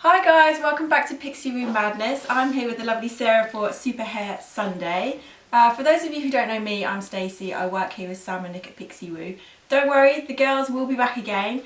Hi guys, welcome back to Pixie Room Madness. I'm here with the lovely Sarah for Super Hair Sunday. For those of you who don't know me, I'm Stacey. I work here with Sam and Nick at Pixie Woo. Don't worry, the girls will be back again.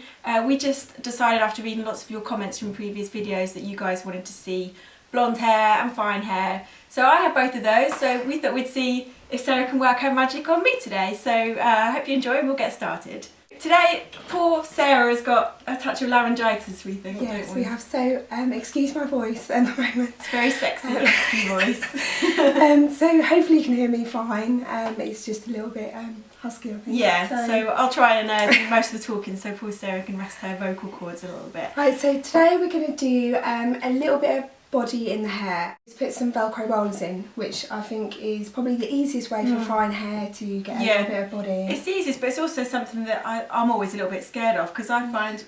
We just decided after reading lots of your comments from previous videos that you guys wanted to see blonde hair and fine hair. So I have both of those, so we thought we'd see if Sarah can work her magic on me today. So I hope you enjoy and we'll get started. Today, poor Sarah has got a touch of laryngitis, we think. Yes, we have. So, excuse my voice at the moment. It's very sexy, husky voice. So hopefully you can hear me fine. It's just a little bit husky, I think. Yeah, so I'll try and do most of the talking so poor Sarah can rest her vocal cords a little bit. Right, so today we're going to do a little bit of body in the hair. Let's put some Velcro rollers in, which I think is probably the easiest way for fine hair to get a little bit of body. It's the easiest, but it's also something that I'm always a little bit scared of, because I find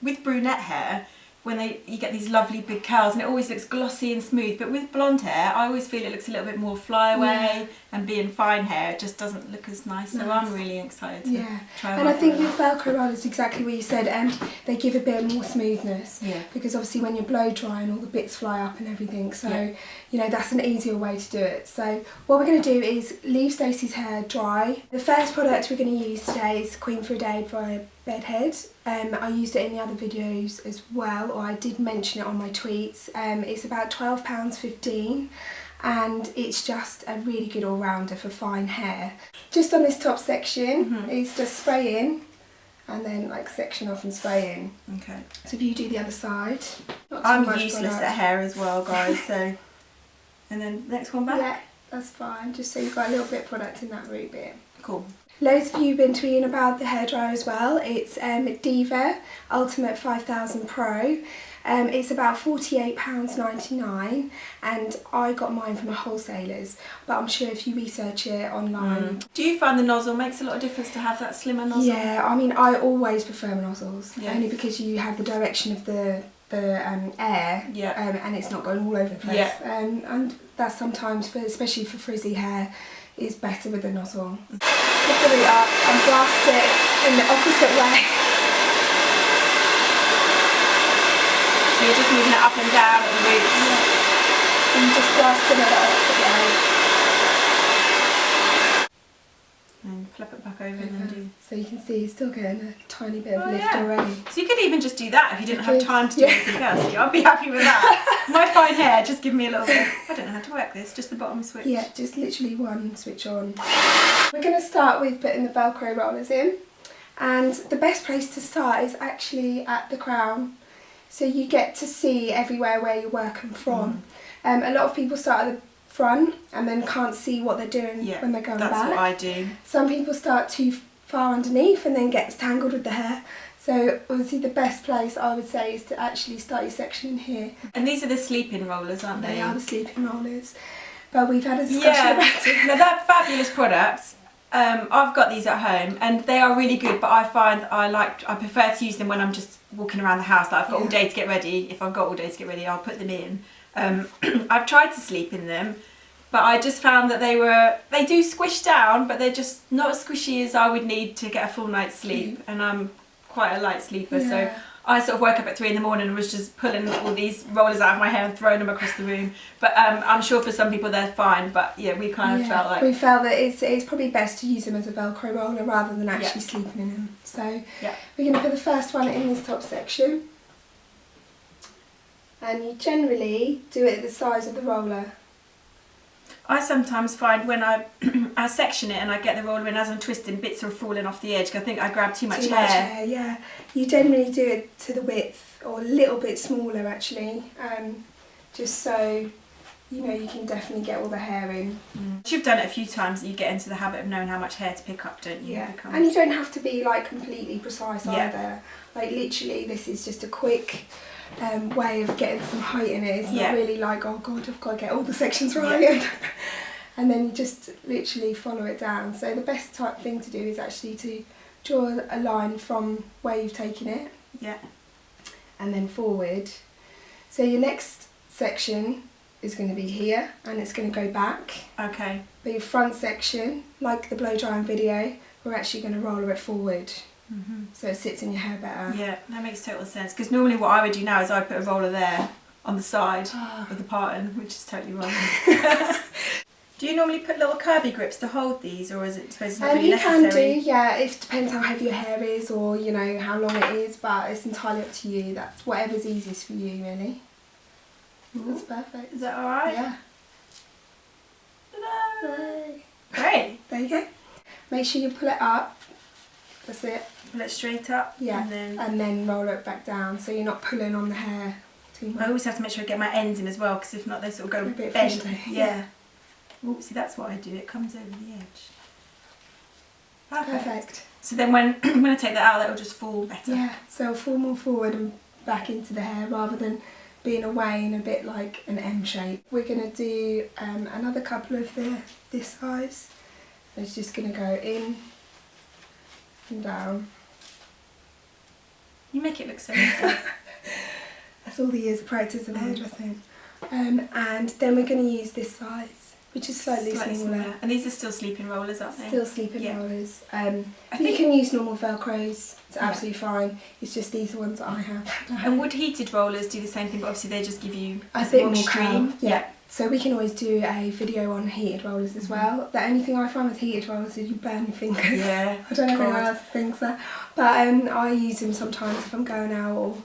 with brunette hair, when you get these lovely big curls and it always looks glossy and smooth, but with blonde hair I always feel it looks a little bit more flyaway, and being fine hair it just doesn't look as nice. So I'm really excited to try. And I think with Velcro rollers, exactly what you said, they give a bit more smoothness, because obviously when you're blow drying all the bits fly up and everything, so you know, that's an easier way to do it. So what we're going to do is leave Stacey's hair dry. The first product we're going to use today is Queen for a Day by Bedhead. I used it in the other videos as well, or I did mention it on my tweets. It's about £12.15 and it's just a really good all-rounder for fine hair. Just on this top section, it's just spray in and then like section off and spray in. Okay. So if you do the other side. I'm useless at hair as well, guys, so... And then next one back? Yeah, that's fine, just so you've got a little bit of product in that root bit. Cool. Loads of you have been tweeting about the hairdryer as well. It's Diva Ultimate 5000 Pro. It's about £48.99 and I got mine from a wholesaler's, but I'm sure if you research it online... Do you find the nozzle makes a lot of difference to have that slimmer nozzle? Yeah, I mean I always prefer nozzles, only because you have the direction of the air, and it's not going all over the place, and that's sometimes, especially for frizzy hair, is better with the nozzle. Pick the root up and blast it in the opposite way. So you're just moving it up and down at the roots? Yeah. And just blasting it the opposite way. And flip it back over and then do... So you can see you're still getting a tiny bit of lift already. So you could even just do that if you didn't have time to do anything else. I'd be happy with that. My fine hair, just give me a little bit... I don't know how to work this, just the bottom switch. Yeah, just literally one switch on. We're going to start with putting the Velcro rollers in. And the best place to start is actually at the crown. So you get to see everywhere where you're working from. A lot of people start at the front and then can't see what they're doing when they're going back. That's what I do. Some people start too far underneath and then gets tangled with the hair. So obviously the best place I would say is to actually start your section in here. And these are the sleep-in rollers, aren't they? They are the sleep-in rollers. But we've had a discussion about it. Now they're fabulous products. I've got these at home and they are really good, but I find I prefer to use them when I'm just walking around the house. Like I've got all day to get ready. If I've got all day to get ready, I'll put them in. I've tried to sleep in them, but I just found that they do squish down, but they're just not as squishy as I would need to get a full night's sleep. And I'm quite a light sleeper, so I sort of woke up at 3 in the morning and was just pulling all these rollers out of my hair and throwing them across the room. But I'm sure for some people they're fine, but yeah, we kind of felt like... We felt that it's probably best to use them as a Velcro roller rather than actually sleeping in them. So we're going to put the first one in this top section. And you generally do it at the size of the roller. I sometimes find when I section it and I get the roller in, as I'm twisting, bits are falling off the edge because I think I grab too much hair. Yeah. You generally do it to the width or a little bit smaller actually, just so you know you can definitely get all the hair in. You've done it a few times, you get into the habit of knowing how much hair to pick up, don't you? Yeah, and you don't have to be like completely precise either. Like literally this is just a quick way of getting some height in it. It's not really like, oh god, I've got to get all the sections right. And then you just literally follow it down. So the best type thing to do is actually to draw a line from where you've taken it. And then forward. So your next section is going to be here and it's going to go back. Okay. But your front section, like the blow drying video, we're actually going to roller it forward. so it sits in your hair better. Yeah, that makes total sense. Because normally what I would do now is I put a roller there on the side of the parting, which is totally wrong. Do you normally put little curvy grips to hold these, or is it supposed to not really necessary? You can do, yeah. It depends how heavy your hair is, or you know how long it is, but it's entirely up to you. That's whatever's easiest for you, really. That's perfect. Is that all right? Yeah. Ta-da! Great. There you go. Make sure you pull it up. That's it. Pull it straight up. Yeah. And then roll it back down, so you're not pulling on the hair too much. I always have to make sure I get my ends in as well, because if not, they sort of go a bit bend. fiddly. Yeah. Oh, see, that's what I do. It comes over the edge. Perfect. So then when I take that out, that will just fall better. Yeah. So it'll fall more forward and back into the hair rather than being away in a bit like an M shape. We're going to do another couple of this size. It's just going to go in and down. You make it look so easy. That's all the years of practice of hairdressing. And then we're going to use this size, which is slightly smaller. And these are still sleeping rollers, aren't they? Still sleeping rollers. You can use normal Velcros, it's absolutely fine. It's just these are ones that I have. And would heated rollers do the same thing, but obviously they just give you a bit more extreme? Yeah. So we can always do a video on heated rollers as well. The only thing I find with heated rollers is you burn your fingers. Yeah. I don't know if anyone else thinks that. But I use them sometimes if I'm going out, or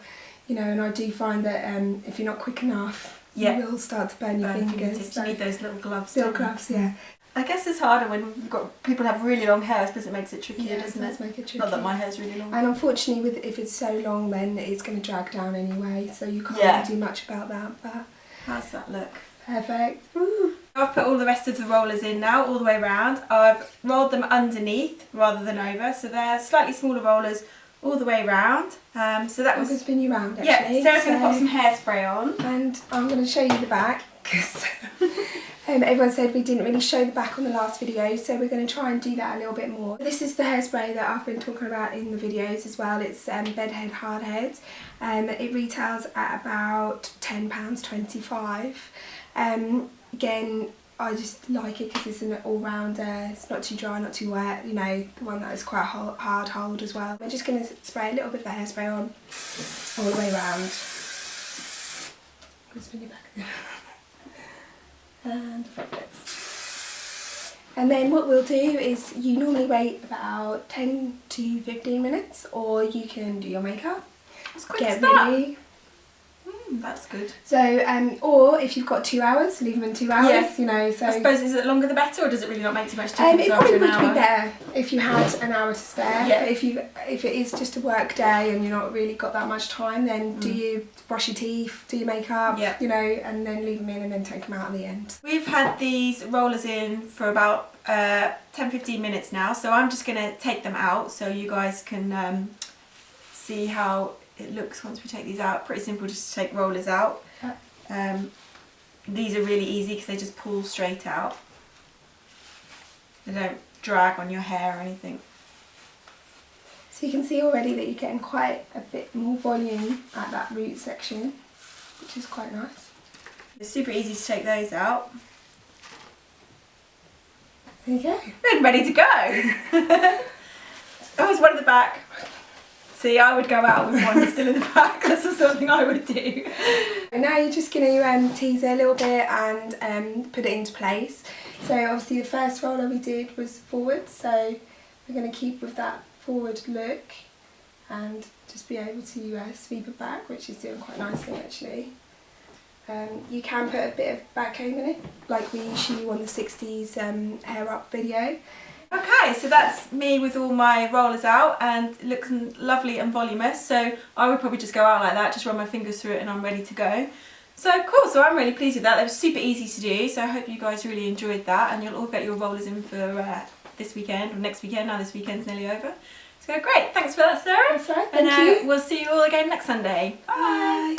you know, and I do find that if you're not quick enough, you will start to burn your fingers. So you need those little gloves. Little gloves, yeah. I guess it's harder when you've got people have really long hair. I suppose it makes it trickier, doesn't it? Make it tricky. Not that my hair's really long. And unfortunately, if it's so long, then it's going to drag down anyway. So you can't really do much about that. But how's that look? Perfect. Ooh. I've put all the rest of the rollers in now, all the way around. I've rolled them underneath rather than over, so they're slightly smaller rollers all the way around. So that was. I'm going to spin you round actually. Yeah, Sarah's going to put some hairspray on. And I'm going to show you the back because everyone said we didn't really show the back on the last video, so we're going to try and do that a little bit more. This is the hairspray that I've been talking about in the videos as well. It's Bedhead Hardhead. It retails at about £10.25. Again, I just like it because it's an all-rounder. It's not too dry, not too wet. You know, the one that is quite hard hold as well. We're just going to spray a little bit of the hairspray on all the way around. Just spin it back again. And the front bits. And then what we'll do is you normally wait about 10 to 15 minutes, or you can do your makeup. That's quick. Get ready. That's good. So, or if you've got 2 hours, leave them in 2 hours. Yeah. You know, so I suppose, is it longer the better, or does it really not make too much difference? it probably would be better if you had an hour to spare. Yeah. But if it is just a work day and you're not really got that much time, then do you brush your teeth, do your makeup, you know, and then leave them in and then take them out at the end. We've had these rollers in for about 10-15 minutes now, so I'm just going to take them out so you guys can see how it looks once we take these out. Pretty simple, just to take rollers out. These are really easy because they just pull straight out. They don't drag on your hair or anything. So you can see already that you're getting quite a bit more volume at that root section, which is quite nice. It's super easy to take those out. There you go. And ready to go. Oh, there's one at the back. See, I would go out with one still in the back. That's the sort of thing I would do. And now you're just going to tease it a little bit and put it into place. So obviously the first roller we did was forward, so we're going to keep with that forward look and just be able to sweep it back, which is doing quite nicely actually. You can put a bit of back comb in it, like we usually on the 60s hair up video. Okay, so that's me with all my rollers out, and it looks lovely and voluminous, so I would probably just go out like that, just run my fingers through it and I'm ready to go. So cool, so I'm really pleased with that. That was super easy to do, so I hope you guys really enjoyed that, and you'll all get your rollers in for this weekend, or next weekend. Now this weekend's nearly over. So great, thanks for that, Sarah. That's right, thank you. We'll see you all again next Sunday. Bye.